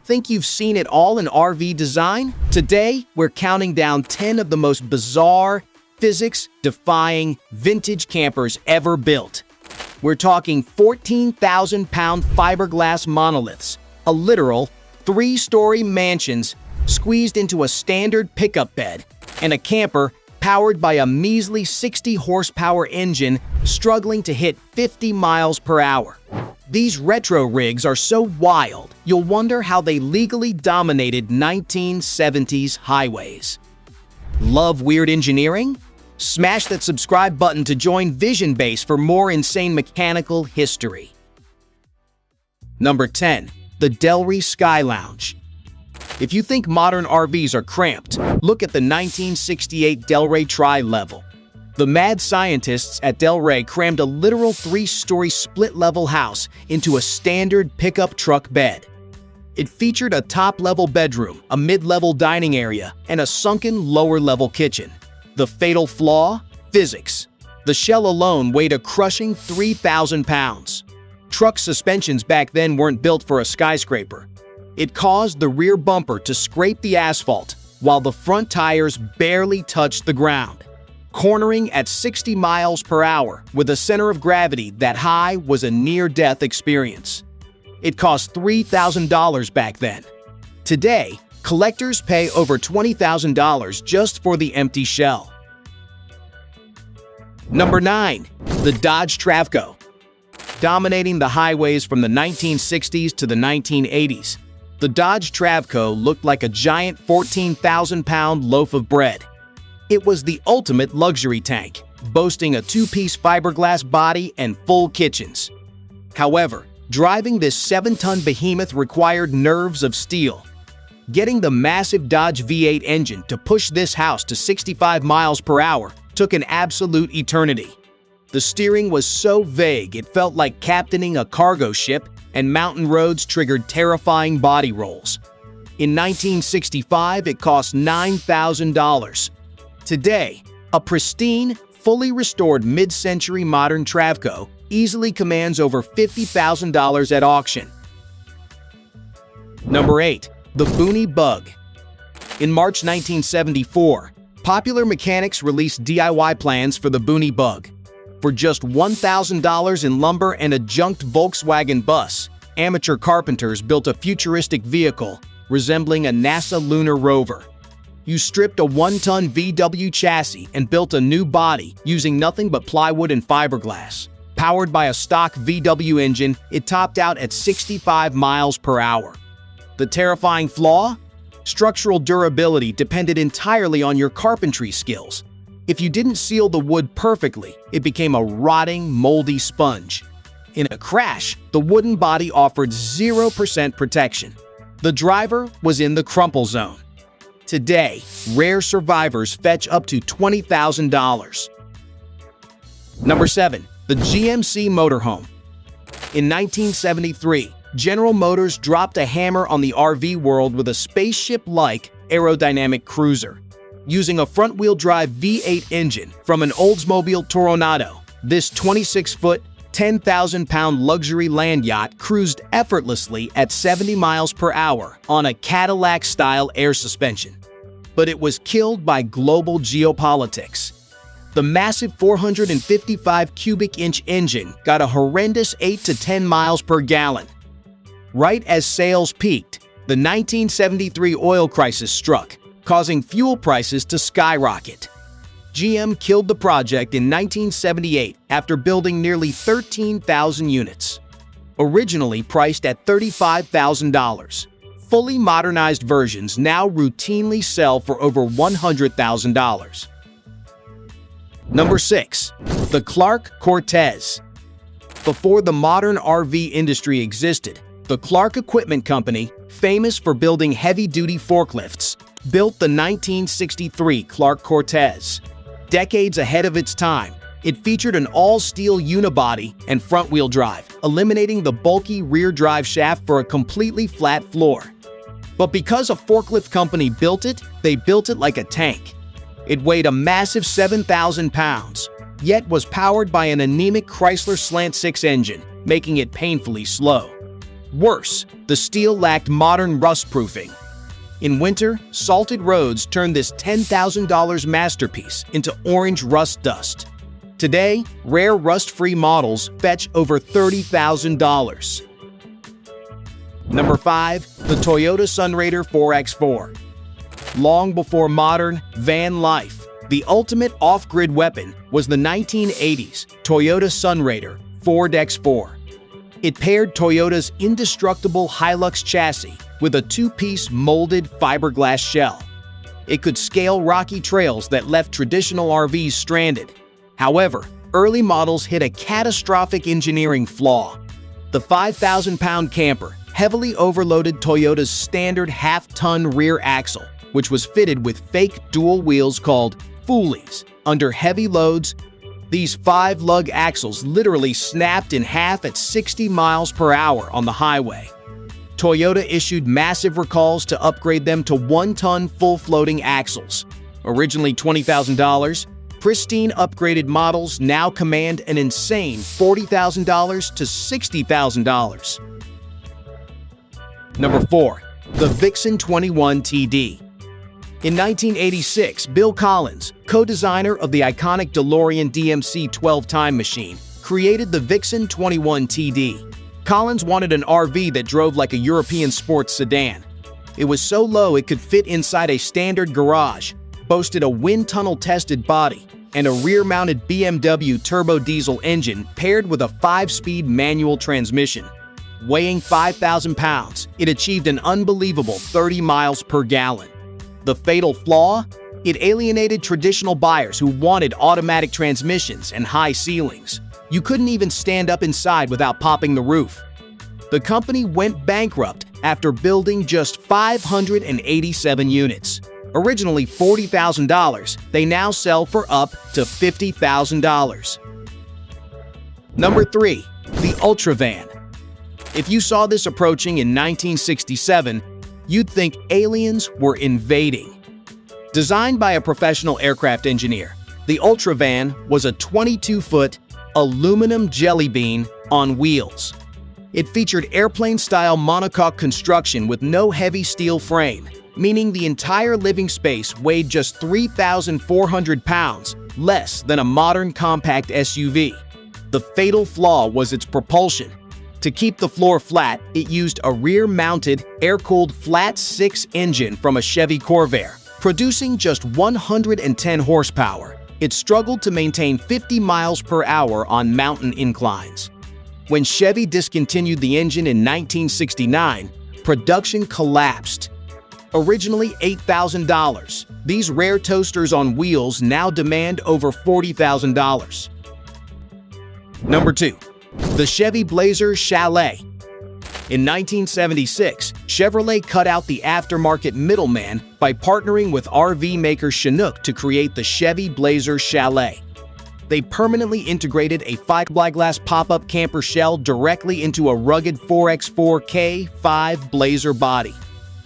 Think you've seen it all in RV design? Today, we're counting down 10 of the most bizarre, physics-defying vintage campers ever built. We're talking 14,000-pound fiberglass monoliths, a literal 3-story mansions squeezed into a standard pickup bed, and a camper powered by a measly 60-horsepower engine struggling to hit 50 miles per hour. These retro rigs are so wild, you'll wonder how they legally dominated 1970s highways. Love weird engineering? Smash that subscribe button to join Vision Base for more insane mechanical history. Number 10. The Delray Sky Lounge. If you think modern RVs are cramped, look at the 1968 Delray Tri-Level. The mad scientists at Delray crammed a literal 3-story split-level house into a standard pickup truck bed. It featured a top-level bedroom, a mid-level dining area, and a sunken lower-level kitchen. The fatal flaw? Physics. The shell alone weighed a crushing 3,000 pounds. Truck suspensions back then weren't built for a skyscraper. It caused the rear bumper to scrape the asphalt, while the front tires barely touched the ground. Cornering at 60 miles per hour with a center of gravity that high was a near-death experience. It cost $3,000 back then. Today, collectors pay over $20,000 just for the empty shell. Number 9. The Dodge Travco. Dominating the highways from the 1960s to the 1980s, the Dodge Travco looked like a giant 14,000-pound loaf of bread. It was the ultimate luxury tank, boasting a 2-piece fiberglass body and full kitchens. However, driving this 7-ton behemoth required nerves of steel. Getting the massive Dodge V8 engine to push this house to 65 miles per hour took an absolute eternity. The steering was so vague it felt like captaining a cargo ship, and mountain roads triggered terrifying body rolls. In 1965, it cost $9,000. Today, a pristine, fully restored mid-century modern Travco easily commands over $50,000 at auction. Number 8. The Booney Bug. In March 1974, Popular Mechanics released DIY plans for the Booney Bug. For just $1,000 in lumber and a junked Volkswagen bus, amateur carpenters built a futuristic vehicle resembling a NASA lunar rover. You stripped a 1-ton VW chassis and built a new body using nothing but plywood and fiberglass. Powered by a stock VW engine, it topped out at 65 miles per hour. The terrifying flaw? Structural durability depended entirely on your carpentry skills. If you didn't seal the wood perfectly, it became a rotting, moldy sponge. In a crash, the wooden body offered 0% protection. The driver was in the crumple zone. Today, rare survivors fetch up to $20,000. Number 7. The GMC motorhome. In 1973, General Motors dropped a hammer on the RV world with a spaceship-like aerodynamic cruiser. Using a front-wheel drive V8 engine from an Oldsmobile Toronado, this 26-foot, 10,000-pound luxury land yacht cruised effortlessly at 70 miles per hour on a Cadillac-style air suspension. But it was killed by global geopolitics. The massive 455 cubic inch engine got a horrendous 8 to 10 miles per gallon. Right as sales peaked, the 1973 oil crisis struck, causing fuel prices to skyrocket. GM killed the project in 1978 after building nearly 13,000 units. Originally priced at $35,000, fully modernized versions now routinely sell for over $100,000. Number 6. The Clark Cortez. Before the modern RV industry existed, the Clark Equipment Company, famous for building heavy-duty forklifts, built the 1963 Clark Cortez. Decades ahead of its time, it featured an all-steel unibody and front-wheel drive, eliminating the bulky rear drive shaft for a completely flat floor. But because a forklift company built it, they built it like a tank. It weighed a massive 7,000 pounds, yet was powered by an anemic Chrysler Slant 6 engine, making it painfully slow. Worse, the steel lacked modern rust-proofing. In winter, salted roads turned this $10,000 masterpiece into orange rust dust. Today, rare rust-free models fetch over $30,000. Number 5. The Toyota Sunraider 4x4. Long before modern van life, the ultimate off-grid weapon was the 1980s Toyota Sunraider 4x4. It paired Toyota's indestructible Hilux chassis with a two-piece molded fiberglass shell. It could scale rocky trails that left traditional RVs stranded. However, early models hit a catastrophic engineering flaw. The 5,000-pound camper heavily overloaded Toyota's standard half-ton rear axle, which was fitted with fake dual wheels called Foolies. Under heavy loads, these 5-lug axles literally snapped in half at 60 miles per hour on the highway. Toyota issued massive recalls to upgrade them to 1-ton full-floating axles. Originally $20,000, pristine upgraded models now command an insane $40,000 to $60,000. Number 4. The Vixen 21 TD. In 1986, Bill Collins, co-designer of the iconic DeLorean DMC 12 Time Machine, created the Vixen 21 TD. Collins wanted an RV that drove like a European sports sedan. It was so low it could fit inside a standard garage, boasted a wind tunnel-tested body, and a rear-mounted BMW turbo diesel engine paired with a 5-speed manual transmission. Weighing 5,000 pounds, it achieved an unbelievable 30 miles per gallon. The fatal flaw? It alienated traditional buyers who wanted automatic transmissions and high ceilings. You couldn't even stand up inside without popping the roof. The company went bankrupt after building just 587 units. Originally $40,000, they now sell for up to $50,000. Number 3. The Ultravan. If you saw this approaching in 1967, you'd think aliens were invading. Designed by a professional aircraft engineer, the Ultravan was a 22-foot aluminum jelly bean on wheels. It featured airplane-style monocoque construction with no heavy steel frame, meaning the entire living space weighed just 3,400 pounds, less than a modern compact SUV. The fatal flaw was its propulsion. To keep the floor flat, it used a rear-mounted, air-cooled flat-six engine from a Chevy Corvair, producing just 110 horsepower. It struggled to maintain 50 miles per hour on mountain inclines. When Chevy discontinued the engine in 1969, production collapsed. Originally $8,000, these rare toasters on wheels now demand over $40,000. Number 2. The Chevy Blazer Chalet. In 1976, Chevrolet cut out the aftermarket middleman by partnering with RV maker Chinook to create the Chevy Blazer Chalet. They permanently integrated a fiberglass pop-up camper shell directly into a rugged 4x4 K5 Blazer body.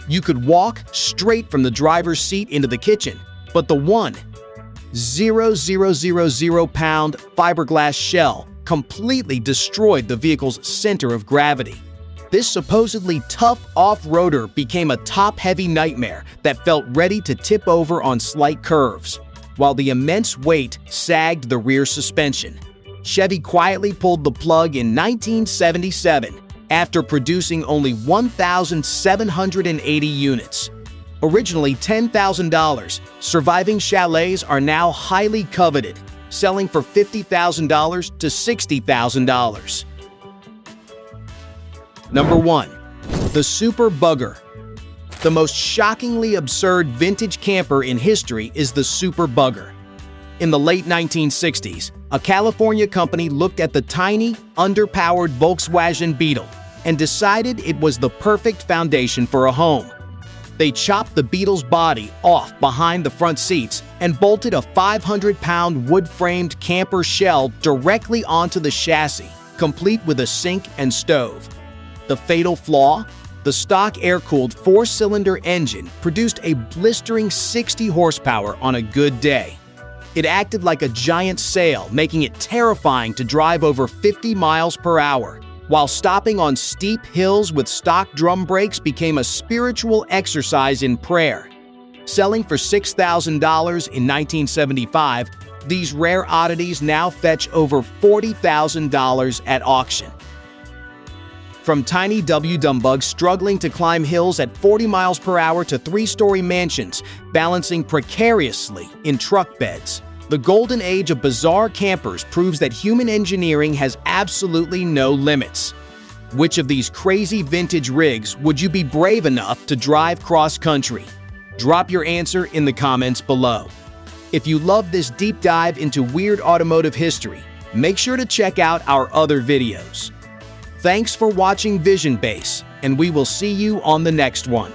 You could walk straight from the driver's seat into the kitchen, but the 1,000-pound fiberglass shell completely destroyed the vehicle's center of gravity. This supposedly tough off-roader became a top-heavy nightmare that felt ready to tip over on slight curves, while the immense weight sagged the rear suspension. Chevy quietly pulled the plug in 1977 after producing only 1,780 units. Originally $10,000, surviving Chalets are now highly coveted, selling for $50,000 to $60,000. Number 1. The Super Bugger. The most shockingly absurd vintage camper in history is the Super Bugger. In the late 1960s, a California company looked at the tiny, underpowered Volkswagen Beetle and decided it was the perfect foundation for a home. They chopped the Beetle's body off behind the front seats and bolted a 500-pound wood-framed camper shell directly onto the chassis, complete with a sink and stove. The fatal flaw? The stock air-cooled 4-cylinder engine produced a blistering 60 horsepower on a good day. It acted like a giant sail, making it terrifying to drive over 50 miles per hour, while stopping on steep hills with stock drum brakes became a spiritual exercise in prayer. Selling for $6,000 in 1975, these rare oddities now fetch over $40,000 at auction. From tiny dumb bugs struggling to climb hills at 40 miles per hour to three-story mansions balancing precariously in truck beds, the golden age of bizarre campers proves that human engineering has absolutely no limits. Which of these crazy vintage rigs would you be brave enough to drive cross-country? Drop your answer in the comments below. If you love this deep dive into weird automotive history, make sure to check out our other videos. Thanks for watching Vision Base, and we will see you on the next one.